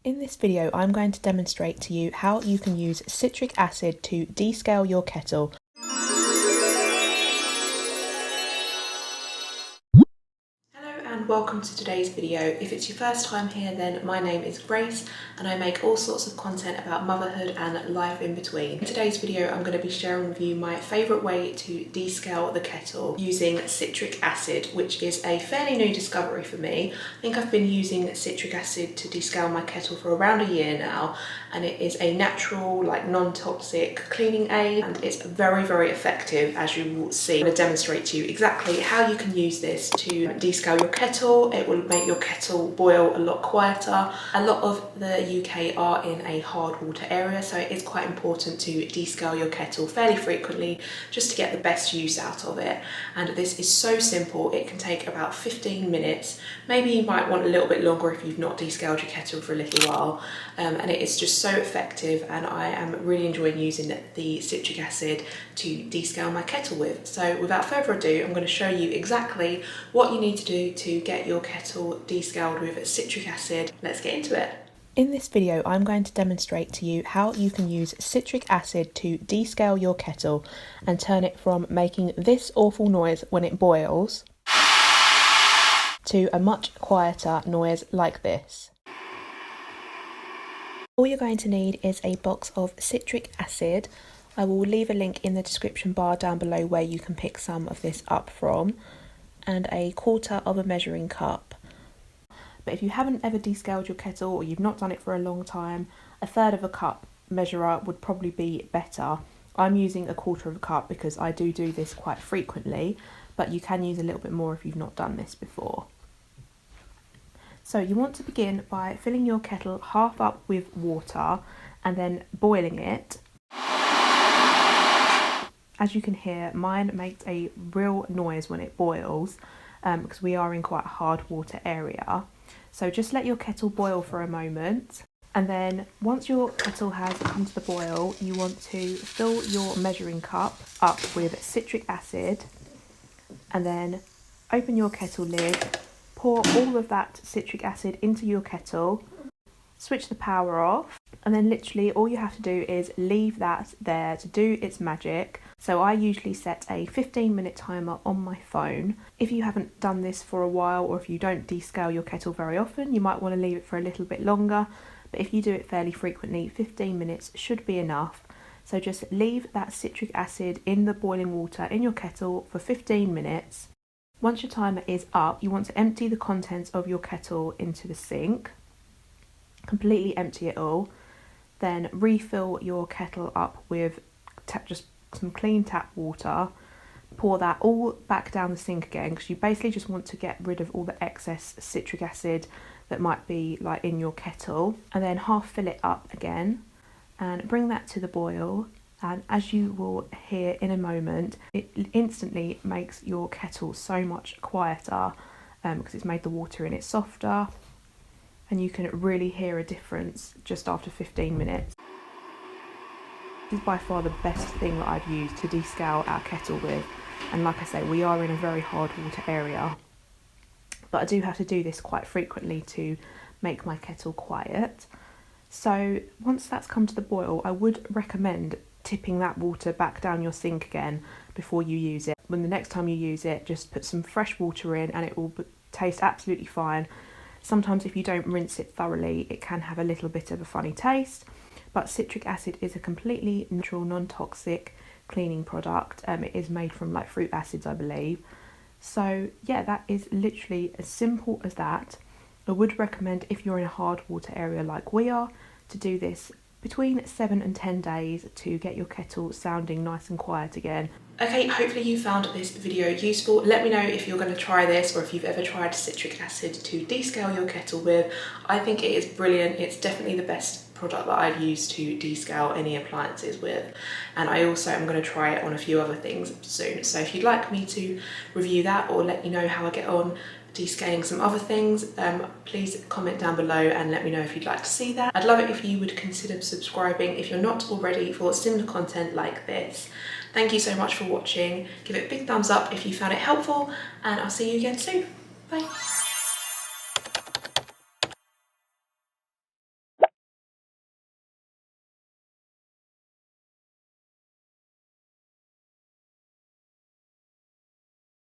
In this video, I'm going to demonstrate to you how you can use citric acid to descale your kettle. And welcome to today's video. If it's your first time here, then my name is Grace and I make all sorts of content about motherhood and life in between. In today's video, I'm going to be sharing with you my favourite way to descale the kettle using citric acid, which is a fairly new discovery for me. I think I've been using citric acid to descale my kettle for around a year now, and it is a natural, non-toxic cleaning aid, and it's very, very effective, as you will see. I'm going to demonstrate to you exactly how you can use this to descale your kettle. It will make your kettle boil a lot quieter. A lot of the UK are in a hard water area, so it is quite important to descale your kettle fairly frequently just to get the best use out of it. And this is so simple. It can take about 15 minutes. Maybe you might want a little bit longer if you've not descaled your kettle for a little while. And it is just so effective, and I am really enjoying using the citric acid to descale my kettle with. So without further ado, I'm going to show you exactly what you need to do to get your kettle descaled with citric acid. Let's get into it. In this video, I'm going to demonstrate to you how you can use citric acid to descale your kettle and turn it from making this awful noise when it boils to a much quieter noise like this. All you're going to need is a box of citric acid. I will leave a link in the description bar down below where you can pick some of this up from, and a quarter of a measuring cup. But if you haven't ever descaled your kettle or you've not done it for a long time, a third of a cup measurer would probably be better. I'm using a quarter of a cup because I do this quite frequently, but you can use a little bit more if you've not done this before. So you want to begin by filling your kettle half up with water and then boiling it. As you can hear, mine makes a real noise when it boils because we are in quite a hard water area. So just let your kettle boil for a moment, and then once your kettle has come to the boil, you want to fill your measuring cup up with citric acid, and then open your kettle lid, pour all of that citric acid into your kettle, switch the power off, and then literally all you have to do is leave that there to do its magic. So I usually set a 15-minute timer on my phone. If you haven't done this for a while, or if you don't descale your kettle very often, you might want to leave it for a little bit longer. But if you do it fairly frequently, 15 minutes should be enough. So just leave that citric acid in the boiling water in your kettle for 15 minutes. Once your timer is up, you want to empty the contents of your kettle into the sink. Completely empty it all. Then refill your kettle up with just some clean tap water. Pour that all back down the sink again, because you basically just want to get rid of all the excess citric acid that might be in your kettle, and then half fill it up again and bring that to the boil. And as you will hear in a moment, it instantly makes your kettle so much quieter because it's made the water in it softer, and you can really hear a difference just after 15 minutes. This is by far the best thing that I've used to descale our kettle with, and like I say, we are in a very hard water area, but I do have to do this quite frequently to make my kettle quiet. So once that's come to the boil, I would recommend tipping that water back down your sink again before you use it. When the next time you use it, just put some fresh water in and it will taste absolutely fine. Sometimes if you don't rinse it thoroughly, it can have a little bit of a funny taste, but citric acid is a completely natural, non-toxic cleaning product. It is made from fruit acids, I believe. So yeah, that is literally as simple as that. I would recommend, if you're in a hard water area like we are, to do this between 7 and 10 days to get your kettle sounding nice and quiet again. Okay, hopefully you found this video useful. Let me know if you're going to try this, or if you've ever tried citric acid to descale your kettle with. I think it is brilliant. It's definitely the best product that I've used to descale any appliances with, and I also am going to try it on a few other things soon. So if you'd like me to review that or let you know how I get on descaling some other things, please comment down below and let me know if you'd like to see that. I'd love it if you would consider subscribing if you're not already for similar content like this. Thank you so much for watching. Give it a big thumbs up if you found it helpful, and I'll see you again soon. Bye.